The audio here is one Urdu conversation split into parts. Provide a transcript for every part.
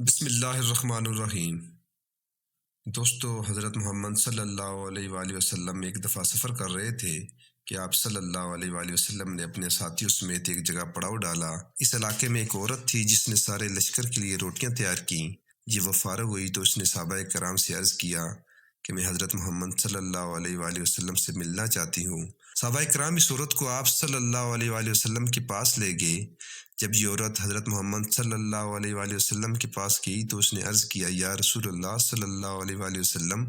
بسم اللہ الرحمن الرحیم۔ دوستو، حضرت محمد صلی اللہ علیہ وآلہ وسلم ایک دفعہ سفر کر رہے تھے کہ آپ صلی اللہ علیہ وآلہ وسلم نے اپنے ساتھیوں سمیت ایک جگہ پڑاؤ ڈالا۔ اس علاقے میں ایک عورت تھی جس نے سارے لشکر کے لیے روٹیاں تیار کیں۔ جب وہ فارغ ہوئی تو اس نے صحابہ کرام سے عرض کیا کہ میں حضرت محمد صلی اللہ علیہ وآلہ وسلم سے ملنا چاہتی ہوں۔ صحابہ کرام اس عورت کو آپ صلی اللہ علیہ وآلہ وسلم کے پاس لے گئے۔ جب یہ عورت حضرت محمد صلی اللہ علیہ وآلہ وسلم کے پاس گئی تو اس نے عرض کیا، یا رسول اللہ صلی اللہ علیہ وآلہ وسلم،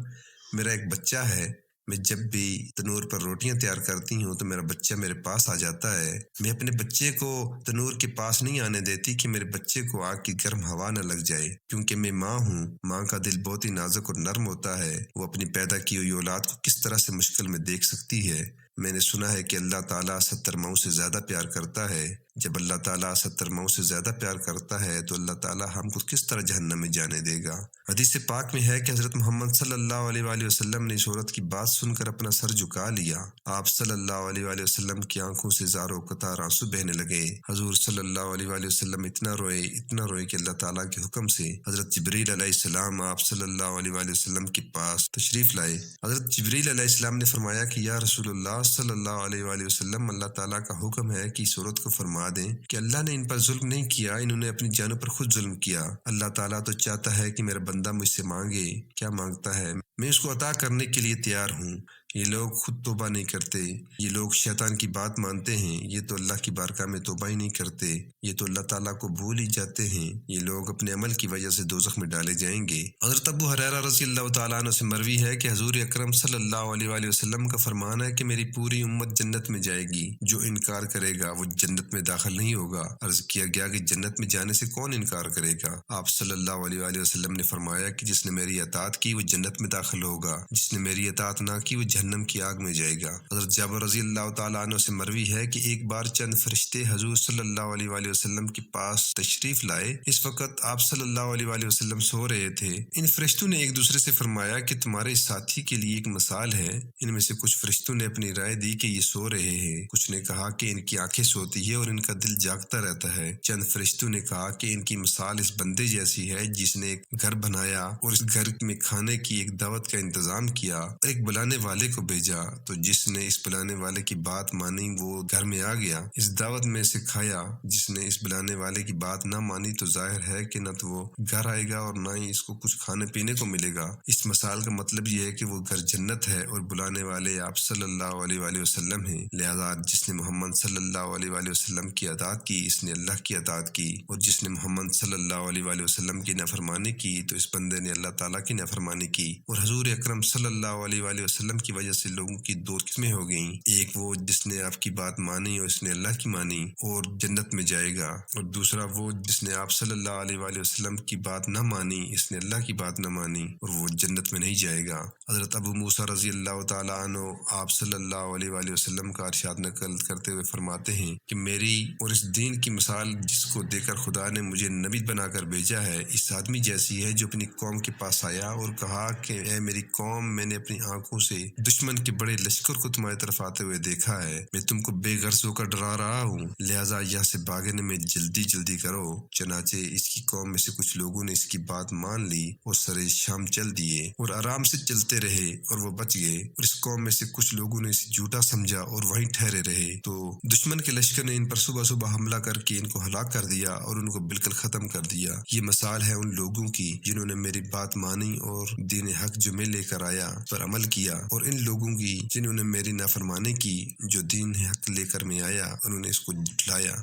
میرا ایک بچہ ہے۔ میں جب بھی تنور پر روٹیاں تیار کرتی ہوں تو میرا بچہ میرے پاس آ جاتا ہے۔ میں اپنے بچے کو تنور کے پاس نہیں آنے دیتی کہ میرے بچے کو آگ کی گرم ہوا نہ لگ جائے، کیونکہ میں ماں ہوں۔ ماں کا دل بہت ہی نازک اور نرم ہوتا ہے۔ وہ اپنی پیدا کی ہوئی اولاد کو کس طرح سے مشکل میں دیکھ سکتی ہے۔ میں نے سنا ہے کہ اللہ تعالیٰ 70 ماؤں سے زیادہ پیار کرتا ہے۔ جب اللہ تعالیٰ 70 ماؤں سے زیادہ پیار کرتا ہے تو اللہ تعالیٰ ہم کو کس طرح جہنم میں جانے دے گا۔ حدیث پاک میں ہے کہ حضرت محمد صلی اللہ علیہ وآلہ وسلم نے اس عورت کی بات سن کر اپنا سر جھکا لیا۔ آپ صلی اللہ علیہ وآلہ وسلم کی آنکھوں سے زاروں قطار آنسو بہنے لگے۔ حضور صلی اللہ علیہ وآلہ وسلم اتنا روئے کہ اللہ تعالیٰ کے حکم سے حضرت جبریل علیہ السلام آپ صلی اللہ علیہ وآلہ وسلم کے پاس تشریف لائے۔ حضرت جبریل علیہ السلام نے فرمایا کہ یا رسول اللہ صلی اللہ علیہ وآلہ وسلم، اللہ تعالیٰ کا حکم ہے کہ اس عورت کو فرما دیں کہ اللہ نے ان پر ظلم نہیں کیا، انہوں نے اپنی جانوں پر خود ظلم کیا۔ اللہ تعالیٰ تو چاہتا ہے کہ میرا بندہ مجھ سے مانگے، کیا مانگتا ہے میں اس کو عطا کرنے کے لیے تیار ہوں۔ یہ لوگ خود توبہ نہیں کرتے، یہ لوگ شیطان کی بات مانتے ہیں، یہ تو اللہ کی بارگاہ میں توبہ ہی نہیں کرتے، یہ تو اللہ تعالیٰ کو بھول ہی جاتے ہیں، یہ لوگ اپنے عمل کی وجہ سے دوزخ میں ڈالے جائیں گے۔ حضرت ابو ہریرہ رضی اللہ تعالیٰ عنہ سے مروی ہے کہ حضور اکرم صلی اللہ علیہ وآلہ وسلم کا فرمان ہے کہ میری پوری امت جنت میں جائے گی، جو انکار کرے گا وہ جنت میں داخل نہیں ہوگا۔ عرض کیا گیا کہ جنت میں جانے سے کون انکار کرے گا؟ آپ صلی اللہ علیہ وآلہ وسلم نے فرمایا کہ جس نے میری اطاعت کی وہ جنت میں داخل ہوگا، جس نے میری اطاعت نہ کی وہ جہنم کی آگ میں جائے گا۔ حضرت جابر رضی اللہ تعالیٰ عنہ سے مروی ہے کہ ایک بار چند فرشتے حضور صلی اللہ علیہ وآلہ وسلم کے پاس تشریف لائے۔ اس وقت آپ صلی اللہ علیہ وآلہ وسلم سو رہے تھے۔ ان فرشتوں نے ایک دوسرے سے فرمایا کہ تمہارے ساتھی کے لیے ایک مثال ہے۔ ان میں سے کچھ فرشتوں نے اپنی رائے دی کہ یہ سو رہے ہیں، کچھ نے کہا کہ ان کی آنکھیں سوتی ہے اور ان کا دل جاگتا رہتا ہے۔ چند فرشتوں نے کہا کہ ان کی مثال اس بندے جیسی ہے جس نے ایک گھر بنایا اور اس گھر میں کھانے کی ایک دعوت کا انتظام کیا اور ایک بلانے والے کو بھیجا، تو جس نے اس بلانے والے کی بات مانی وہ گھر میں آ گیا، اس دعوت میں سے کھایا۔ جس نے اس بلانے والے کی بات نہ مانی تو ظاہر ہے کہ نہ تو وہ گھر آئے گا اور نہ ہی اس کو کچھ کھانے پینے کو ملے گا۔ اس مثال کا مطلب یہ ہے کہ وہ گھر جنت ہے اور بلانے والے آپ صلی اللہ علیہ وآلہ وسلم ہیں۔ لہذا جس نے محمد صلی اللہ علیہ وآلہ وسلم کی اطاعت کی اس نے اللہ کی اطاعت کی، اور جس نے محمد صلی اللہ علیہ وآلہ وسلم کی نافرمانی کی تو اس بندے نے اللہ تعالیٰ کی نافرمانی کی۔ اور حضور اکرم صلی اللہ علیہ وآلہ وسلم کی وجہ سے لوگوں کی دو قسمیں ہو گئیں، ایک وہ جس نے آپ کی بات مانی اور اس نے اللہ کی مانی اور جنت میں جائے گا، اور دوسرا وہ جس نے آپ صلی اللہ علیہ وآلہ وسلم کی بات نہ مانی، اس نے اللہ کی بات نہ مانی اور وہ جنت میں نہیں جائے گا۔ حضرت ابو موسیٰ رضی اللہ تعالیٰ عنہ آپ صلی اللہ علیہ وآلہ وسلم کا ارشاد نقل کرتے ہوئے فرماتے ہیں کہ میری اور اس دین کی مثال جس کو دے کر خدا نے مجھے نبی بنا کر بھیجا ہے، اس آدمی جیسی ہے جو اپنی قوم کے پاس آیا اور کہا کہ اے میری قوم، میں نے اپنی آنکھوں سے دشمن کے بڑے لشکر کو تمہاری طرف آتے ہوئے دیکھا ہے، میں تم کو بے غرض ہو کر ڈرا رہا ہوں، لہٰذا یہاں سے بھاگنے میں جلدی کرو۔ چنانچہ اس کی قوم میں سے کچھ لوگوں نے اس کی بات مان لی اور سرے شام چل دیے اور آرام سے چلتے رہے اور وہ بچ گئے، اور اس قوم میں سے کچھ لوگوں نے اسے جھوٹا سمجھا اور وہیں ٹھہرے رہے، تو دشمن کے لشکر نے ان پر صبح حملہ کر کے ان کو ہلاک کر دیا اور ان کو بالکل ختم کر دیا۔ یہ مثال ہے ان لوگوں کی جنہوں نے میری بات مانی اور دین حق جو میں لے کر آیا پر عمل کیا، اور ان لوگوں کی جنہوں نے میری نافرمانی کی جو دین حق لے کر میں آیا، انہوں نے اس کو جھٹلایا۔